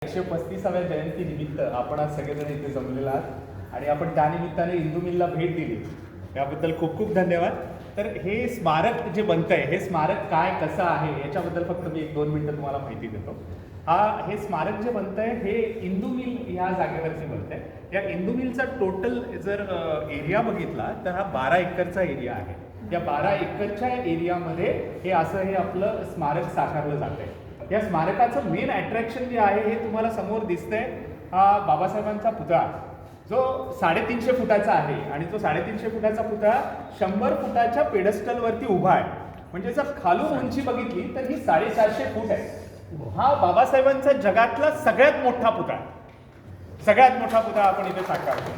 135व्या जयंती निमित्त आपण आज सगळेजण इथे जमलेला आहात आणि आपण त्यानिमित्ताने इंदू मिलला भेट दिली, याबद्दल खूप खूप धन्यवाद. तर हे स्मारक जे बनतं आहे, हे स्मारक काय कसं आहे याच्याबद्दल फक्त मी 1-2 मिनिटं तुम्हाला माहिती देतो. हे स्मारक जे बनतं आहे हे इंदू मिल ह्या जागेवरती बनतं आहे. या इंदू मिलचा टोटल जर एरिया बघितला तर हा 12 एकरचा एरिया आहे. या 12 एकरच्या एरियामध्ये हे आपलं स्मारक साकारलं जातं आहे. या स्मारकाचं मेन अट्रॅक्शन जे आहे हे तुम्हाला समोर दिसतंय, हा बाबासाहेबांचा पुतळा जो 350 फुटाचा आहे आणि तो 350 फुटाचा पुतळा 100 फुटाच्या पेडस्टलवरती उभा आहे. म्हणजे जर खालून उंची बघितली तर ही 450 फूट आहे. हा बाबासाहेबांचा जगातला सगळ्यात मोठा पुतळा, सगळ्यात मोठा पुतळा आपण इथे साकारतो.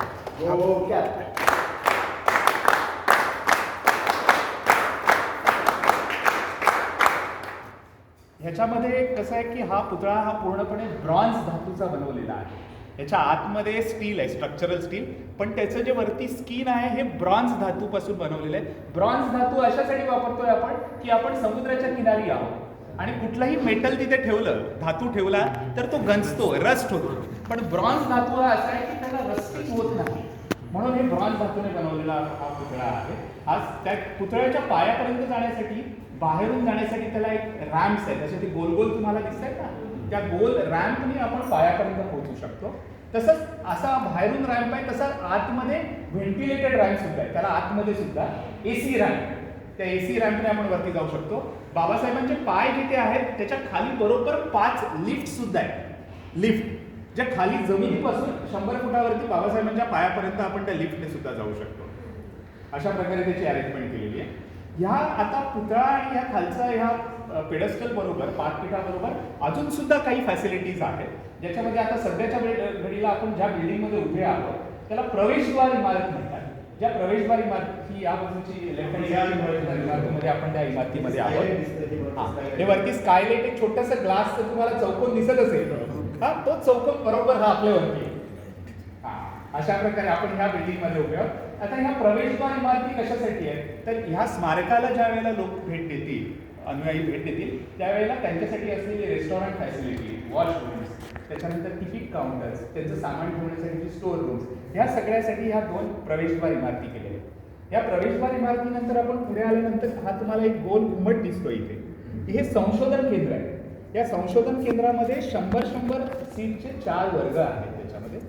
ह्याच्यामध्ये कसं आहे की हा पुतळा हा पूर्णपणे ब्रॉन्झ धातूचा बनवलेला आहे. याच्या आतमध्ये स्टील आहे, स्ट्रक्चरल स्टील, पण त्याचं जे वरती स्किन आहे हे ब्रॉन्झ धातूपासून बनवलेलं आहे. ब्रॉन्झ धातू अशासाठी वापरतोय आपण की आपण समुद्राच्या किनारी आहोत आणि कुठलाही मेटल तिथे ठेवलं, धातू ठेवला तर तो गंजतो, रस्ट होतो. पण ब्रॉन्झ धातू हा असा आहे की त्याला रस्टिंग होत नाही, म्हणून हे ब्रॉन्झ धातूने बनवलेला हा पुतळा आहे. आज त्या पुतळ्याच्या पायापर्यंत जाण्यासाठी, बाहेरून जाण्यासाठी त्याला एक रॅम्प्स आहे, त्यासाठी गोल गोल तुम्हाला दिसत आहेत ना, त्या गोल रॅम्पने आपण पायापर्यंत पोहोचू शकतो. तसंच असा बाहेरून रॅम्प आहे, तसा आतमध्ये व्हेंटिलेटेड रॅम्प सुद्धा आहे. त्याला आतमध्ये सुद्धा एसी रॅम्प, त्या एसी रॅम्पने आपण वरती जाऊ शकतो. बाबासाहेबांचे पाय जिथे आहेत त्याच्या खाली बरोबर 5 लिफ्ट सुद्धा आहेत. लिफ्ट ज्या खाली जमिनीपासून 100 फुटावरती बाबासाहेबांच्या पायापर्यंत आपण त्या लिफ्टने सुद्धा जाऊ शकतो. अशा प्रकारे त्याची अरेंजमेंट केलेली आहे. ह्या आता पुतळा आणि ह्या खालचा ह्या पेडस्टल बरोबर, पाठपीठाबरोबर अजून सुद्धा काही फॅसिलिटीज आहेत, ज्याच्यामध्ये आता सध्याच्या घडीला आपण ज्या बिल्डिंगमध्ये उभे आहोत त्याला प्रवेशद्वार इमारत म्हणतात. ज्या प्रवेशद्वार इमारत ही या बाजूची लेफ्ट इमारतीमध्ये आपण त्या इमारतीमध्ये आहोत. हे वरती स्कायलाइट एक छोटासा ग्लास तुम्हाला चौकोन दिसत असेल, हा तो चौकोन बरोबर हा आपल्यावरती. अशा प्रकारे आपण ह्या बिल्डिंगमध्ये उभे आहोत. आता ह्या प्रवेशद्वार इमारती कशासाठी आहेत तर ह्या स्मारकाला ज्या वेळेला लोक भेट देतील, अनुयायी भेट देतील, त्यावेळेला त्यांच्यासाठी असलेली रेस्टॉरंट फॅसिलिटी, वॉशरूम्स, त्याच्यानंतर तिकीट काउंटर्स, त्यांचं सामान ठेवण्यासाठी स्टोअर रूम्स, ह्या सगळ्यासाठी ह्या 2 प्रवेशद्वार इमारती केलेल्या आहेत. या प्रवेशद्वार इमारतीनंतर आपण पुढे आल्यानंतर हा तुम्हाला एक गोल घुमट दिसतो इथे. हे संशोधन केंद्र आहे. या संशोधन केंद्रामध्ये 100 सीटचे 4 वर्ग आहेत त्याच्यामध्ये,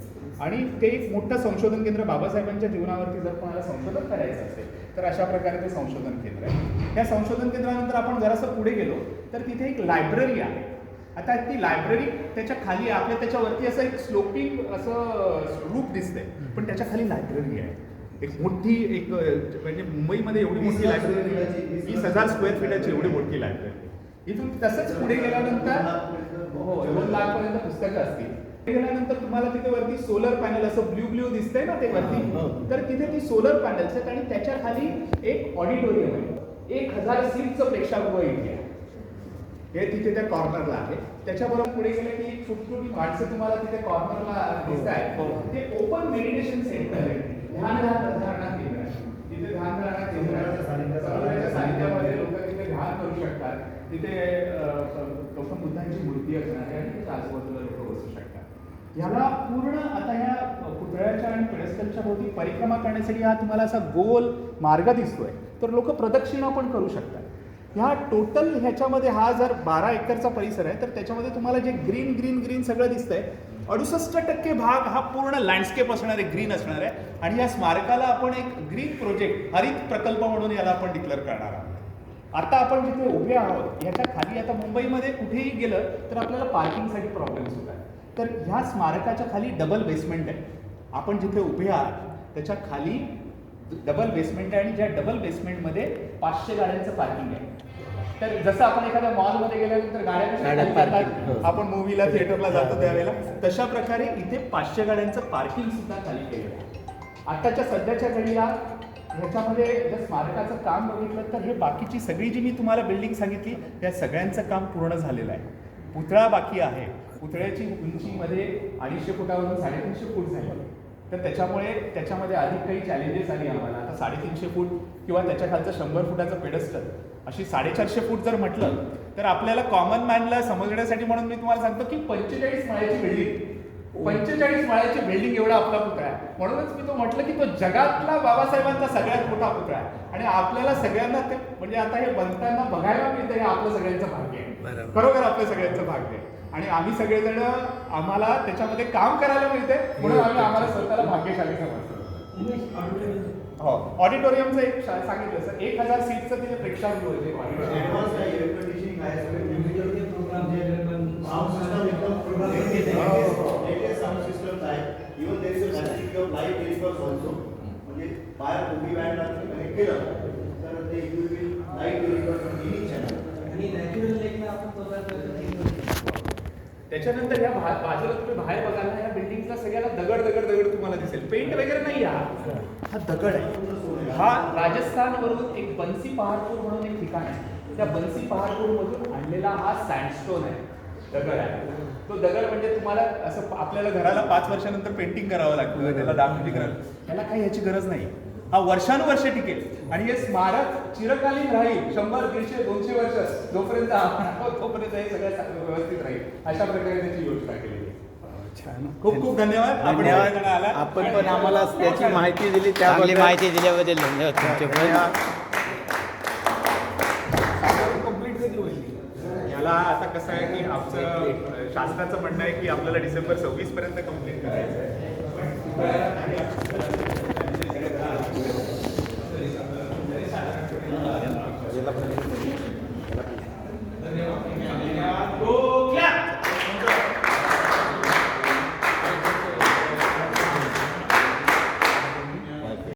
आणि ते एक मोठं संशोधन केंद्र. बाबासाहेबांच्या जीवनावरती जर कोणाला संशोधन करायचं असेल तर अशा प्रकारे ते संशोधन केंद्र आहे. या संशोधन केंद्रानंतर आपण जरासं पुढे गेलो तर तिथे एक लायब्ररी आहे. आता ती लायब्ररी त्याच्या खाली आपल्या त्याच्यावरती असं एक स्लोपिंग असं रूप दिसतंय, पण त्याच्या खाली लायब्ररी आहे. एक मोठी, एक म्हणजे मुंबईमध्ये एवढी मोठी लायब्ररी, 20,000 स्क्वेअर फीटाची एवढी मोठी लायब्ररी. इथून तसंच पुढे गेल्यानंतर 2 लाखपर्यंत पुस्तकं असतील. गेल्यानंतर तुम्हाला तिथे वरती सोलर पॅनल असं ब्ल्यू दिसतंय ना ते वरती, तर तिथे ती सोलर पॅनल्स आहेत आणि त्याच्या खाली एक ऑडिटोरियम आहे. 1000 सीटचं प्रेक्षागृह इथे आहे. हे तिथे त्या कॉर्नरला आहे. त्याच्याबरोबर पुढे गेले की छोटी माणसं तुम्हाला तिथे कॉर्नरला दिसत आहेत. ते ओपन मेडिटेशन सेंटर आहे, ध्यानधारणा केंद्र आहे. तिथे ध्यानधारणा केंद्राच्या सानिध्यामध्ये लोक तिथे ध्यान करू शकतात. तिथे गौतम बुद्धांची मूर्ती असणार आहे आणि आजूबाजूला लोक बसू शकतात. ह्याला पूर्ण आता ह्या पुतळ्याच्या आणि पेडस्टलच्या भोवती परिक्रमा करण्यासाठी हा तुम्हाला असा गोल मार्ग दिसतोय, तर लोक प्रदक्षिणा पण करू शकतात. ह्या टोटल ह्याच्यामध्ये हा जर 12 एकरचा परिसर आहे तर त्याच्यामध्ये तुम्हाला जे ग्रीन सगळं दिसतंय, 68% भाग हा पूर्ण लँडस्केप असणार आहे, ग्रीन असणार आहे. आणि या स्मारकाला आपण एक ग्रीन प्रोजेक्ट, हरित प्रकल्प म्हणून याला आपण डिक्लेअर करणार आहोत. आता आपण जिथे उभे आहोत ह्याच्या खाली, आता मुंबईमध्ये कुठेही गेलं तर आपल्याला पार्किंगसाठी प्रॉब्लेम्स होतात, तर ह्या स्मारकाच्या खाली डबल बेसमेंट आहे. आपण जिथे उभे आहात त्याच्या खाली डबल बेसमेंट आहे आणि ज्या डबल बेसमेंटमध्ये 500 गाड्यांचं पार्किंग आहे. तर जसं आपण एखाद्या मॉलमध्ये गेल्यानंतर गाड्या आपण मूवीला, थिएटरला जातो त्यावेळेला, तशा प्रकारे इथे 500 गाड्यांचं पार्किंग सुद्धा खाली केलेलं आहे. आताच्या सध्याच्या घडीला ह्याच्यामध्ये जर स्मारकाचं काम बघितलं तर हे बाकीची सगळी जी मी तुम्हाला बिल्डिंग सांगितली त्या सगळ्यांचं काम पूर्ण झालेलं आहे. पुतळा बाकी आहे. पुतळ्याची उंचीमध्ये 250 फुटावरून 350 फूट झाली. तर त्याच्यामध्ये अधिक काही चॅलेंजेस आली आम्हाला. आता 350 फूट किंवा त्याच्या खालचं 100 फुटाचं पेडस्टल अशी 450 फूट जर म्हटलं तर आपल्याला कॉमन मॅनला समजण्यासाठी म्हणून मी तुम्हाला सांगतो की 45 माळ्याची बिल्डिंग एवढा आपला पुतळा आहे. म्हणूनच मी तो म्हटलं की तो जगातला बाबासाहेबांचा सगळ्यात मोठा पुतळा आहे आणि आपल्याला सगळ्यांना ते म्हणजे आता हे बनताना बघायला मिळतं हे आपलं सगळ्यांचं भाग्य आहे. बरोबर आपलं सगळ्यांचं भाग्य आहे आणि आम्ही सगळेजण आम्हाला त्याच्यामध्ये काम करायला मिळते म्हणून आम्हाला स्वतःला भाग्यशाली समजतो. हो, ऑडिटोरियमचं एक सांगितलं सर 1000 सीटचं तिथे प्रेक्षागृह होते. त्याच्यानंतर या बाजूला तुम्ही बाहेर बघाल ना, या बिल्डिंगचा सगळ्याला दगड तुम्हाला दिसेल. पेंट वगैरे नाही हा दगड आहे. हा राजस्थानवरून एक बन्सी पहाडपूर म्हणून एक ठिकाण आहे. त्या बन्सी पहाडपूर मधून आणलेला हा सँडस्टोन आहे, दगड आहे. तो दगड म्हणजे तुम्हाला असं आपल्याला घराला 5 वर्षानंतर पेंटिंग करावं लागतं, त्याला डागडुजी करायला, त्याला काही याची गरज नाही. हा वर्षानुवर्ष टिकेल आणि हे स्मारक चिरकालीन राहील. 100, 150, 200 वर्ष जोपर्यंत आपण आहोत तोपर्यंत हे सगळं व्यवस्थित राहील. अशा प्रकारे त्याची योजना केलेली आहे. छान, खूप खूप धन्यवाद. आपण पण आम्हाला त्याची माहिती दिली, चांगली माहिती दिल्याबद्दल धन्यवाद तुमचे पण. याला आता कसं आहे की आमचं शासनाचं म्हणणं आहे की आपल्याला डिसेंबर 26 पर्यंत कंप्लीट करायचं आहे.